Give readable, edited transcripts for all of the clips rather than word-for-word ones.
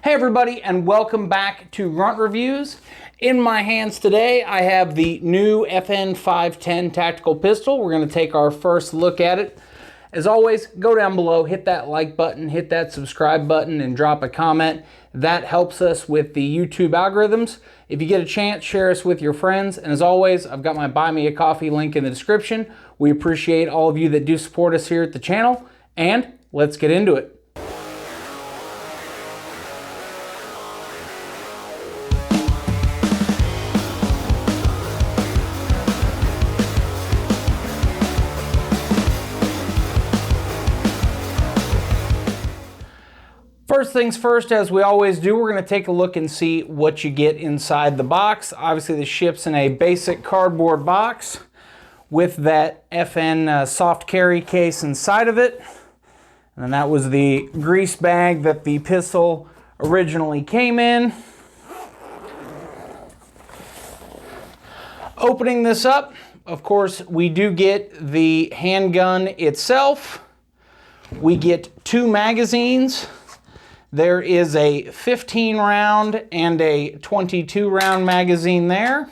Hey everybody, and welcome back to Grunt Reviews. In my hands today, I have the new FN 510 tactical pistol. We're going to take our first look at it. As always, go down below, hit that like button, hit that subscribe button, and drop a comment. That helps us with the YouTube algorithms. If you get a chance, share us with your friends. And as always, I've got my Buy Me a Coffee link in the description. We appreciate all of you that do support us here at the channel. And let's get into it. First things first, as we always do, we're going to take a look and see what you get inside the box. Obviously, this ships in a basic cardboard box with that FN soft carry case inside of it. And that was the grease bag that the pistol originally came in. Opening this up, of course, we do get the handgun itself. We get 2 magazines. There is a 15 round and a 22 round magazine there.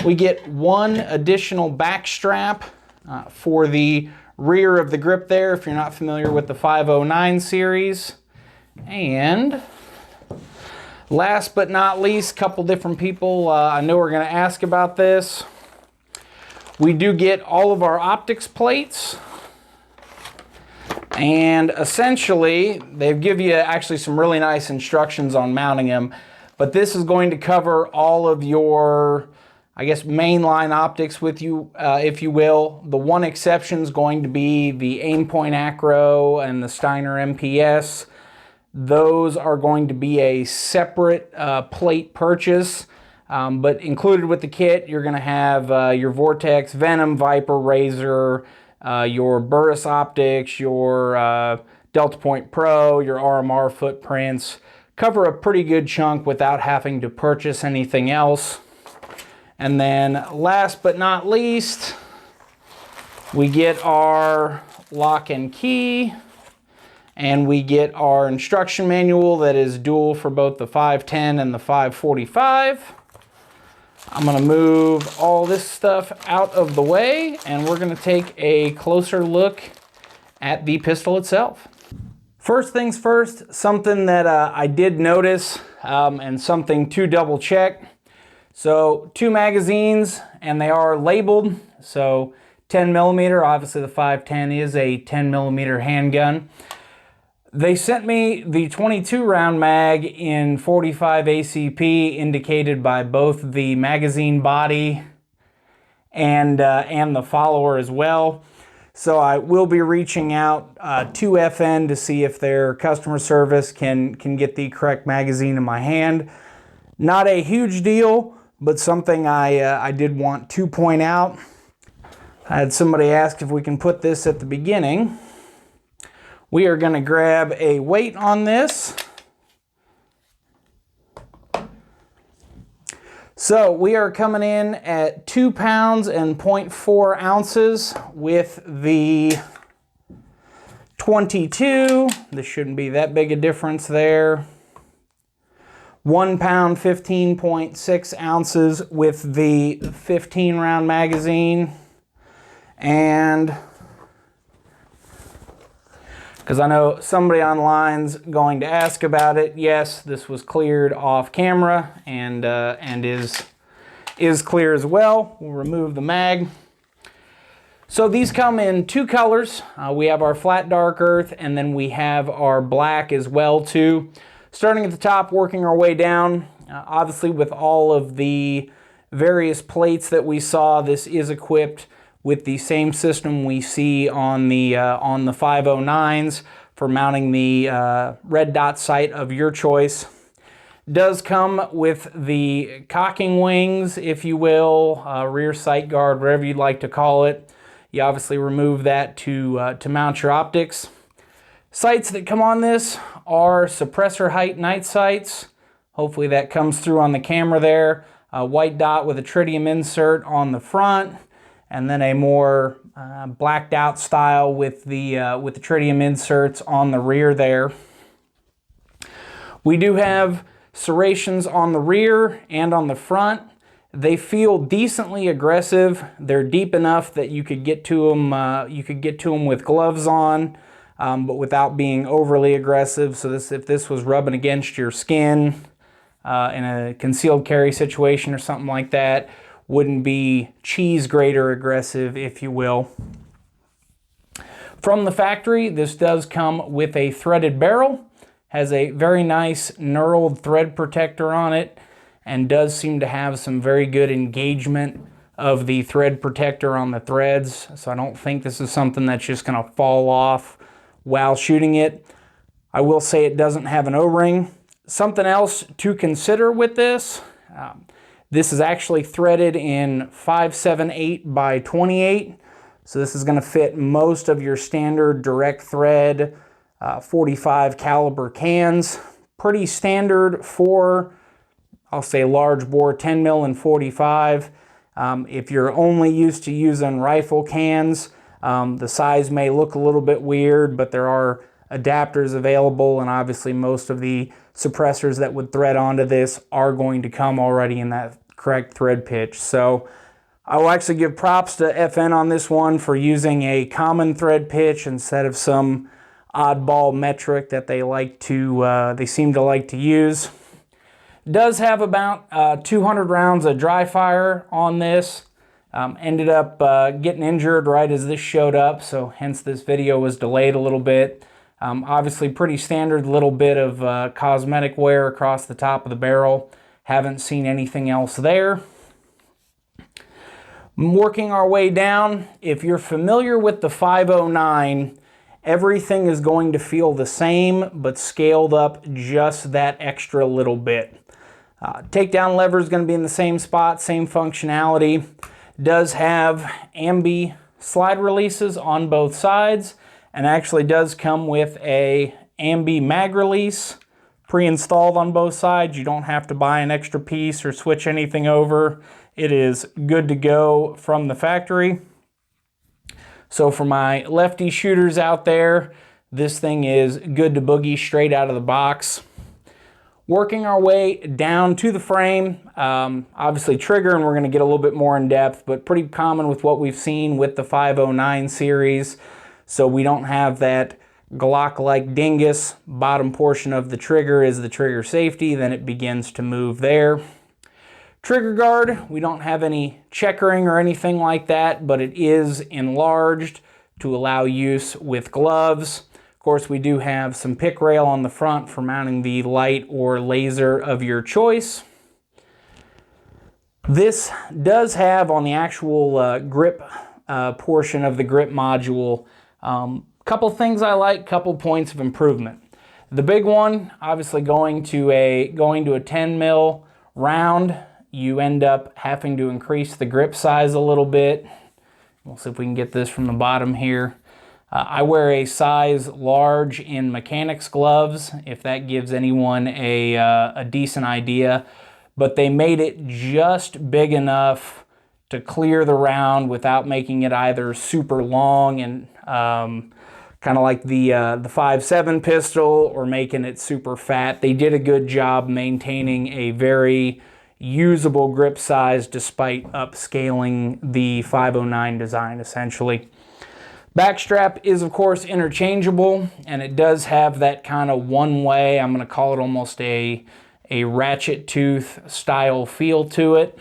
We get 1 additional back strap for the rear of the grip there, if you're not familiar with the 509 series. And last but not least, a couple different people I know are going to ask about this. We do get all of our optics plates. And essentially, they give you actually some really nice instructions on mounting them. But this is going to cover all of your, I guess, mainline optics with you, if you will. The one exception is going to be the Aimpoint Acro and the Steiner MPS. Those are going to be a separate plate purchase. But included with the kit, you're going to have your Vortex, Venom, Viper, Razor, your Burris optics, your Delta Point Pro, your RMR footprints. Cover a pretty good chunk without having to purchase anything else. And then last but not least, we get our lock and key, and we get our instruction manual that is dual for both the 510 and the 545. I'm going to move all this stuff out of the way, and we're going to take a closer look at the pistol itself. First things first, something that I did notice and something to double check. So 2 magazines, and they are labeled. So 10 millimeter, obviously the 510 is a 10 millimeter handgun. They sent me the 22 round mag in 45 ACP, indicated by both the magazine body and the follower as well. So I will be reaching out to FN to see if their customer service can get the correct magazine in my hand. Not a huge deal, but something I did want to point out. I had somebody ask if we can put this at the beginning. We are going to grab a weight on this. So we are coming in at 2 pounds and 0.4 ounces with the 22. This shouldn't be that big a difference there. 1 pound, 15.6 ounces with the 15 round magazine. And because I know somebody online's going to ask about it. Yes, this was cleared off camera and is clear as well. We'll remove the mag. So these come in 2 colors. We have our flat dark earth, and then we have our black as well too. Starting at the top, working our way down. Obviously, with all of the various plates that we saw, this is equipped with the same system we see on the 509s for mounting the red dot sight of your choice. Does come with the cocking wings, if you will, rear sight guard, whatever you'd like to call it. You obviously remove that to mount your optics. Sights that come on this are suppressor height night sights. Hopefully that comes through on the camera there. A white dot with a tritium insert on the front, and then a more blacked out style with the tritium inserts on the rear there. We do have serrations on the rear and on the front. They feel decently aggressive. They're deep enough that you could get to them. With gloves on, but without being overly aggressive. So if this was rubbing against your skin in a concealed carry situation or something like that, wouldn't be cheese grater aggressive, if you will. From the factory, this does come with a threaded barrel. Has a very nice knurled thread protector on it, and does seem to have some very good engagement of the thread protector on the threads. So I don't think this is something that's just going to fall off while shooting it. I will say it doesn't have an O-ring. Something else to consider with this, this is actually threaded in 5/7/8 by 28. So this is going to fit most of your standard direct thread 45 caliber cans. Pretty standard for, I'll say, large bore 10 mil and 45. If you're only used to using rifle cans, the size may look a little bit weird, but there are adapters available, and obviously most of the suppressors that would thread onto this are going to come already in that correct thread pitch. So I will actually give props to FN on this one for using a common thread pitch instead of some oddball metric that they seem to like to use. Does have about 200 rounds of dry fire on this. Ended up getting injured right as this showed up, so hence this video was delayed a little bit. Obviously pretty standard, little bit of cosmetic wear across the top of the barrel. Haven't seen anything else there. Working our way down, if you're familiar with the 509, everything is going to feel the same, but scaled up just that extra little bit. Takedown lever is going to be in the same spot, same functionality. Does have ambi slide releases on both sides, and actually does come with a ambi mag release pre-installed on both sides. You don't have to buy an extra piece or switch anything over. It is good to go from the factory. So for my lefty shooters out there, this thing is good to boogie straight out of the box. Working our way down to the frame, obviously trigger, and we're going to get a little bit more in depth, but pretty common with what we've seen with the 509 series. So we don't have that Glock-like dingus. Bottom portion of the trigger is the trigger safety, then it begins to move there. Trigger guard, we don't have any checkering or anything like that, but it is enlarged to allow use with gloves. Of course, we do have some pick rail on the front for mounting the light or laser of your choice. This does have on the actual grip portion of the grip module, couple things I like, couple points of improvement. The big one, obviously going to a 10 mil round, you end up having to increase the grip size a little bit. We'll see if we can get this from the bottom here. I wear a size large in mechanics gloves, if that gives anyone a decent idea. But they made it just big enough to clear the round without making it either super long and kind of like the 5.7 pistol, or making it super fat. They did a good job maintaining a very usable grip size despite upscaling the 509 design essentially. Backstrap is of course interchangeable, and it does have that kind of one way, I'm going to call it almost a ratchet tooth style feel to it.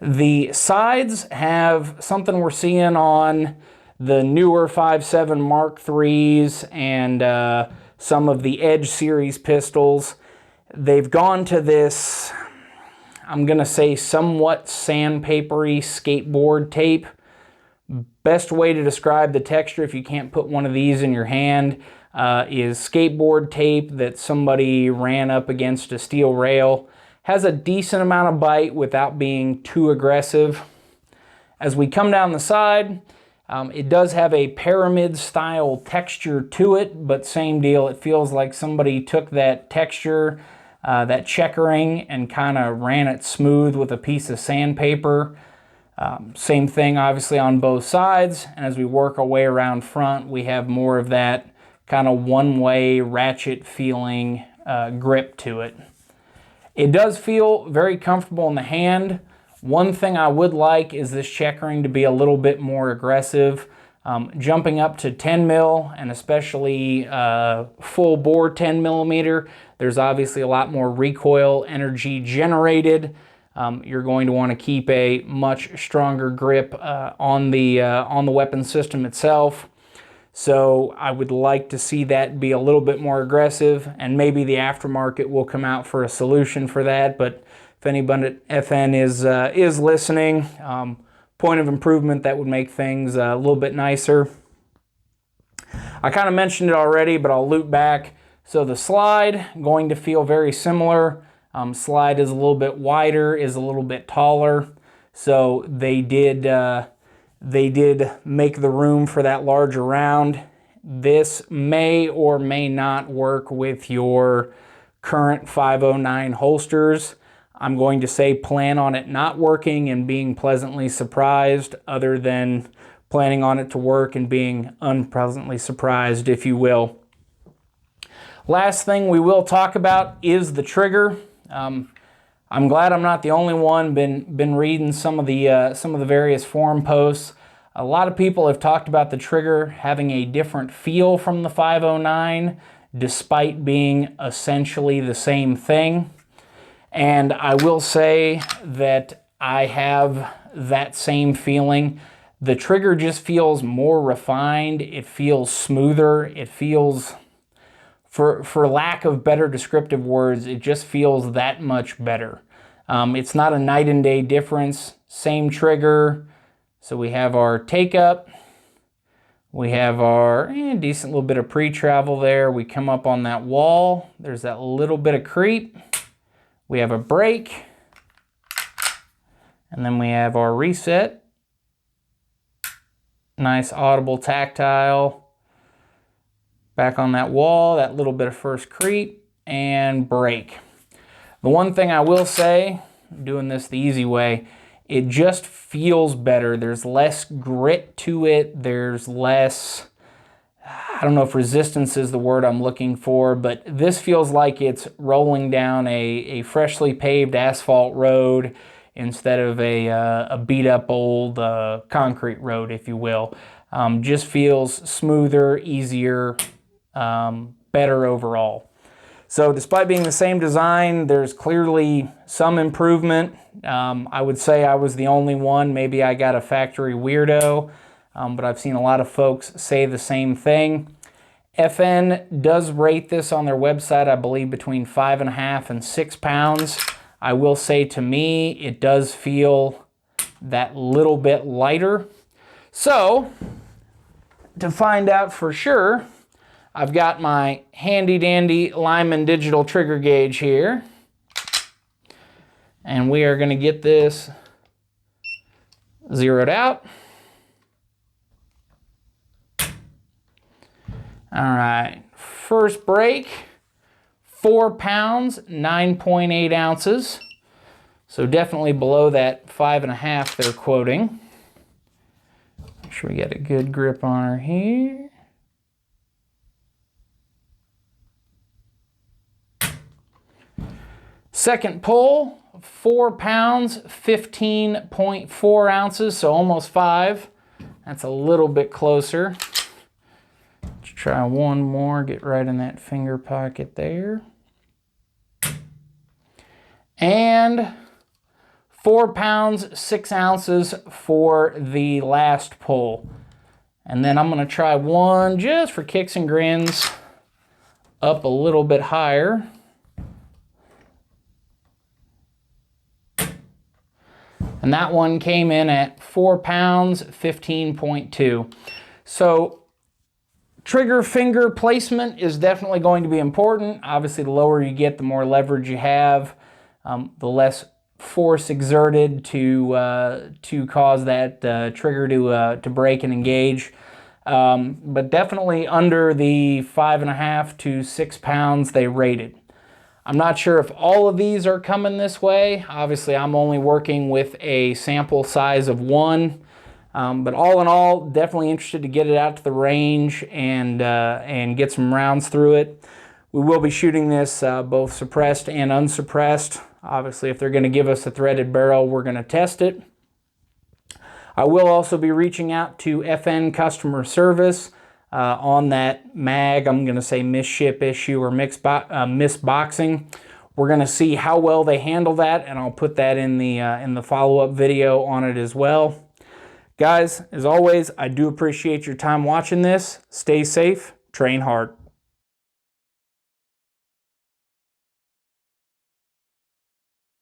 The sides have something we're seeing on the newer 5.7 Mark IIIs and some of the Edge series pistols. They've gone to this, I'm going to say, somewhat sandpapery skateboard tape. Best way to describe the texture, if you can't put one of these in your hand, is skateboard tape that somebody ran up against a steel rail. Has a decent amount of bite without being too aggressive. As we come down the side, it does have a pyramid style texture to it, but same deal. It feels like somebody took that texture, that checkering, and kind of ran it smooth with a piece of sandpaper. Same thing obviously on both sides, and as we work our way around front, we have more of that kind of one-way ratchet feeling grip to it. It does feel very comfortable in the hand. One thing I would like is this checkering to be a little bit more aggressive. Jumping up to 10 mil and especially full bore 10 millimeter, there's obviously a lot more recoil energy generated. You're going to want to keep a much stronger grip on the weapon system itself. So I would like to see that be a little bit more aggressive, and maybe the aftermarket will come out for a solution for that. But if anybody at FN is listening, point of improvement that would make things a little bit nicer. I kind of mentioned it already, but I'll loop back. So the slide, going to feel very similar. Slide is a little bit wider, is a little bit taller. So they did make the room for that larger round. This may or may not work with your current 509 holsters. I'm going to say plan on it not working and being pleasantly surprised, other than planning on it to work and being unpleasantly surprised, if you will. Last thing we will talk about is the trigger. I'm glad I'm not the only one. Been reading some of the various forum posts. A lot of people have talked about the trigger having a different feel from the 509, despite being essentially the same thing. And I will say that I have that same feeling. The trigger just feels more refined. It feels smoother. It feels, for lack of better descriptive words, it just feels that much better. It's not a night and day difference. Same trigger. So we have our take up. We have our decent little bit of pre-travel there. We come up on that wall. There's that little bit of creep. We have a break. And then we have our reset. Nice audible tactile. Back on that wall, that little bit of first creep and break. The one thing I will say, doing this the easy way, it just feels better. There's less grit to it. There's less, I don't know if resistance is the word I'm looking for, but this feels like it's rolling down a freshly paved asphalt road instead of a beat up old concrete road, if you will. Just feels smoother, easier, better overall. So despite being the same design, there's clearly some improvement. I would say I was the only one. Maybe I got a factory weirdo, but I've seen a lot of folks say the same thing. FN does rate this on their website, I believe, between 5.5 and 6 pounds. I will say, to me, it does feel that little bit lighter. So, to find out for sure, I've got my handy dandy Lyman digital trigger gauge here. And we are going to get this zeroed out. All right, first break, 4 pounds, 9.8 ounces. So definitely below that 5.5 they're quoting. Make sure we get a good grip on her here. Second pull, 4 pounds, 15.4 ounces, so almost 5. That's a little bit closer. Let's try one more, get right in that finger pocket there. And 4 pounds, 6 ounces for the last pull. And then I'm gonna try one just for kicks and grins, up a little bit higher. And that one came in at 4 pounds, 15.2. So trigger finger placement is definitely going to be important. Obviously, the lower you get, the more leverage you have, the less force exerted to cause that trigger to break and engage. But definitely under the 5.5 to 6 pounds they rated. I'm not sure if all of these are coming this way. Obviously, I'm only working with a sample size of 1. But all in all, definitely interested to get it out to the range and get some rounds through it. We will be shooting this both suppressed and unsuppressed. Obviously, if they're going to give us a threaded barrel, we're going to test it. I will also be reaching out to FN customer service on that mag, I'm going to say misship issue or misboxing. We're going to see how well they handle that, and I'll put that in the follow-up video on it as well. Guys, as always, I do appreciate your time watching this. Stay safe, train hard.